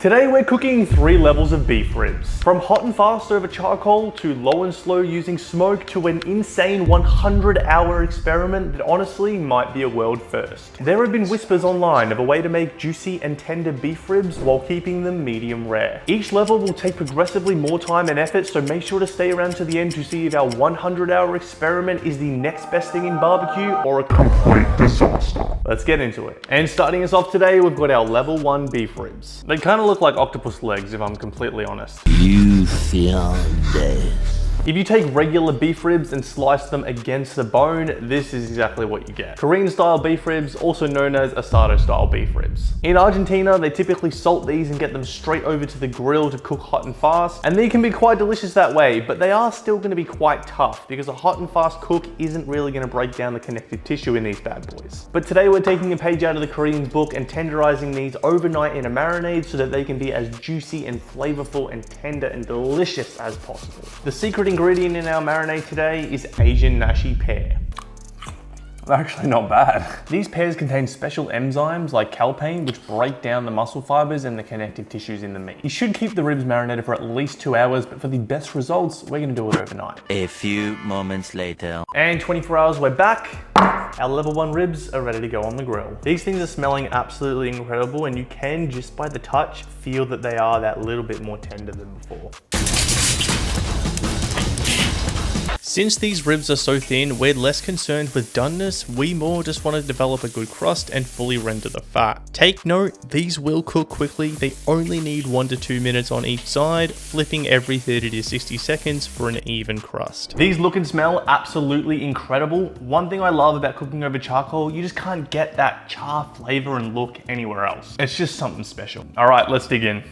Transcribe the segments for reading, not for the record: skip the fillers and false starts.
Today we're cooking 3 levels of beef ribs. From hot and fast over charcoal, to low and slow using smoke, to an insane 100-hour experiment that honestly might be a world first. There have been whispers online of a way to make juicy and tender beef ribs while keeping them medium rare. Each level will take progressively more time and effort, so make sure to stay around to the end to see if our 100-hour experiment is the next best thing in barbecue or a complete disaster. Let's get into it. And starting us off today, we've got our level 1 beef ribs. They kind of look like octopus legs, if I'm completely honest. You feel this. If you take regular beef ribs and slice them against the bone, this is exactly what you get. Korean style beef ribs, also known as asado style beef ribs. In Argentina, they typically salt these and get them straight over to the grill to cook hot and fast, and they can be quite delicious that way, but they are still going to be quite tough because a hot and fast cook isn't really going to break down the connective tissue in these bad boys. But today we're taking a page out of the Korean's book and tenderizing these overnight in a marinade so that they can be as juicy and flavorful and tender and delicious as possible. The secret ingredient in our marinade today is Asian nashi pear. Actually not bad. These pears contain special enzymes like calpain, which break down the muscle fibers and the connective tissues in the meat. You should keep the ribs marinated for at least 2 hours, but for the best results, we're gonna do it overnight. A few moments later. And 24 hours, we're back. Our level 1 ribs are ready to go on the grill. These things are smelling absolutely incredible, and you can, just by the touch, feel that they are that little bit more tender than before. Since these ribs are so thin, we're less concerned with doneness, we more just want to develop a good crust and fully render the fat. Take note, these will cook quickly, they only need 1 to 2 minutes on each side, flipping every 30 to 60 seconds for an even crust. These look and smell absolutely incredible. One thing I love about cooking over charcoal, you just can't get that char flavor and look anywhere else. It's just something special. Alright, let's dig in.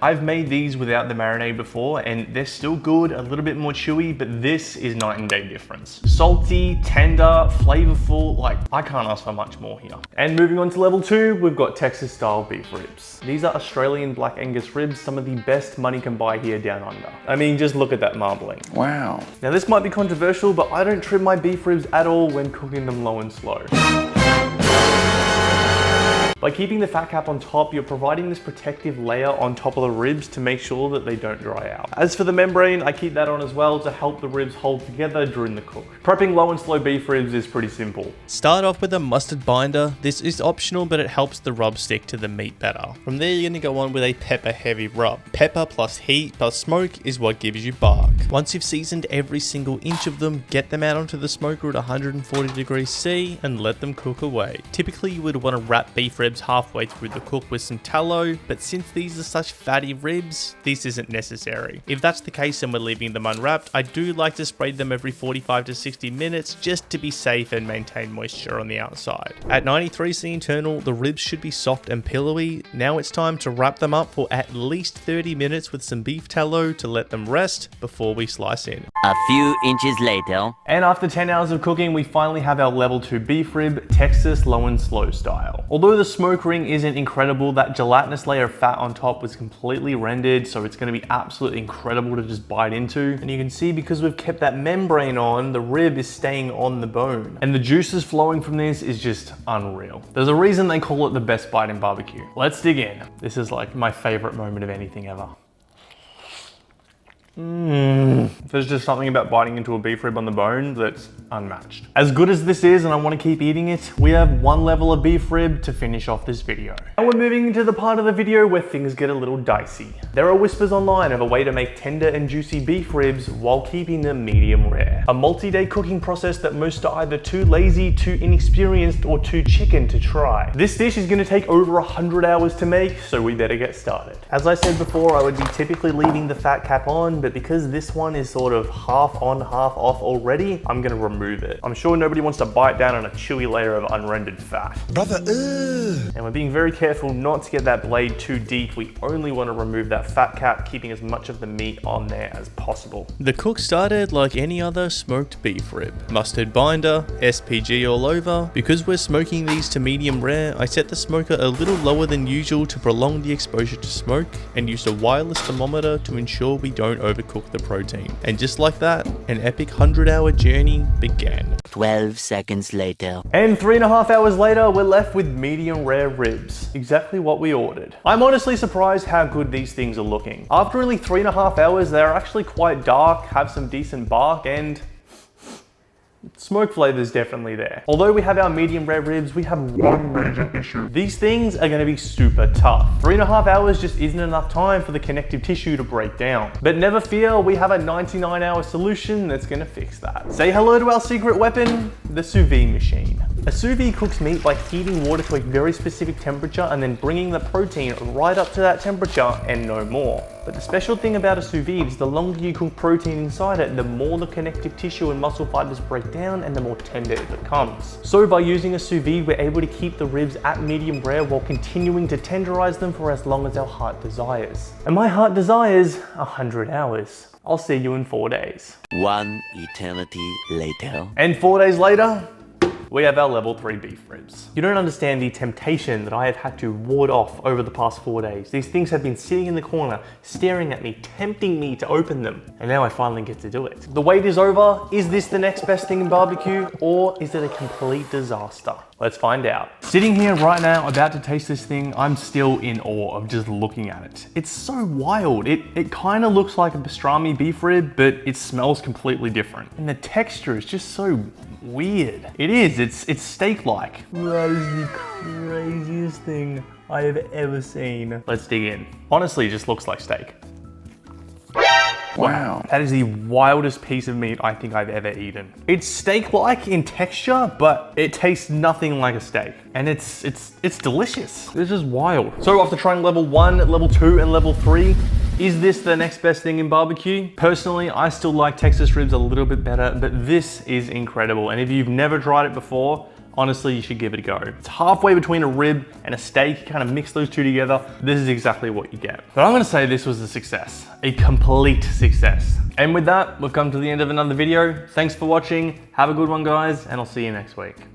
I've made these without the marinade before and they're still good, a little bit more chewy, but this is night and day difference. Salty, tender, flavorful, like I can't ask for much more here. And moving on to level 2, we've got Texas style beef ribs. These are Australian Black Angus ribs, some of the best money can buy here down under. I mean, just look at that marbling. Wow. Now this might be controversial, but I don't trim my beef ribs at all when cooking them low and slow. By keeping the fat cap on top, you're providing this protective layer on top of the ribs to make sure that they don't dry out. As for the membrane, I keep that on as well to help the ribs hold together during the cook. Prepping low and slow beef ribs is pretty simple. Start off with a mustard binder. This is optional, but it helps the rub stick to the meat better. From there, you're gonna go on with a pepper heavy rub. Pepper plus heat plus smoke is what gives you bark. Once you've seasoned every single inch of them, get them out onto the smoker at 140 degrees C and let them cook away. Typically, you would want to wrap beef ribs halfway through the cook with some tallow, but since these are such fatty ribs, this isn't necessary. If that's the case and we're leaving them unwrapped, I do like to spray them every 45 to 60 minutes just to be safe and maintain moisture on the outside. At 93°C internal, the ribs should be soft and pillowy. Now it's time to wrap them up for at least 30 minutes with some beef tallow to let them rest before we slice in. A few inches later. And after 10 hours of cooking, we finally have our level 2 beef rib, Texas low and slow style. Although the smoke ring isn't incredible, that gelatinous layer of fat on top was completely rendered, so it's going to be absolutely incredible to just bite into. And you can see, because we've kept that membrane on, the rib is staying on the bone. And the juices flowing from this is just unreal. There's a reason they call it the best bite in barbecue. Let's dig in. This is like my favorite moment of anything ever. There's just something about biting into a beef rib on the bone that's unmatched. As good as this is, and I want to keep eating it, we have 1 level of beef rib to finish off this video. And we're moving into the part of the video where things get a little dicey. There are whispers online of a way to make tender and juicy beef ribs while keeping them medium rare. A multi-day cooking process that most are either too lazy, too inexperienced, or too chicken to try. This dish is going to take over 100 hours to make, so we better get started. As I said before, I would be typically leaving the fat cap on, but because this one is sort of half on, half off already, I'm gonna remove it. I'm sure nobody wants to bite down on a chewy layer of unrendered fat. Brother, And we're being very careful not to get that blade too deep. We only want to remove that fat cap, keeping as much of the meat on there as possible. The cook started like any other smoked beef rib. Mustard binder, SPG all over. Because we're smoking these to medium rare, I set the smoker a little lower than usual to prolong the exposure to smoke, and used a wireless thermometer to ensure we don't overcook overcook the protein. And just like that, an epic 100-hour journey began. 12 seconds later. And 3.5 hours later, we're left with medium rare ribs. Exactly what we ordered. I'm honestly surprised how good these things are looking. After only 3.5 hours, they're actually quite dark, have some decent bark, and smoke flavor is definitely there. Although we have our medium rare ribs, we have one major issue. These things are going to be super tough. 3.5 hours just isn't enough time for the connective tissue to break down. But never fear, we have a 99-hour solution that's going to fix that. Say hello to our secret weapon, the sous vide machine. A sous vide cooks meat by heating water to a very specific temperature and then bringing the protein right up to that temperature and no more. But the special thing about a sous vide is the longer you cook protein inside it, the more the connective tissue and muscle fibers break down and the more tender it becomes. So by using a sous vide, we're able to keep the ribs at medium rare while continuing to tenderize them for as long as our heart desires. And my heart desires 100 hours. I'll see you in 4 days. 1 eternity later. And 4 days later, we have our level 3 beef ribs. You don't understand the temptation that I have had to ward off over the past 4 days. These things have been sitting in the corner, staring at me, tempting me to open them. And now I finally get to do it. The wait is over. Is this the next best thing in barbecue, or is it a complete disaster? Let's find out. Sitting here right now, about to taste this thing, I'm still in awe of just looking at it. It's so wild. It kind of looks like a pastrami beef rib, but it smells completely different. And the texture is just so weird. It is, it's steak-like. That is the craziest thing I have ever seen. Let's dig in. Honestly, it just looks like steak. Wow. That is the wildest piece of meat I think I've ever eaten. It's steak-like in texture, but it tastes nothing like a steak. And it's delicious. It's just wild. So after trying level 1, level 2, and level 3, is this the next best thing in barbecue? Personally, I still like Texas ribs a little bit better, but this is incredible. And if you've never tried it before, honestly, you should give it a go. It's halfway between a rib and a steak. You kind of mix those two together. This is exactly what you get. But I'm gonna say this was a success, a complete success. And with that, we've come to the end of another video. Thanks for watching. Have a good one, guys, and I'll see you next week.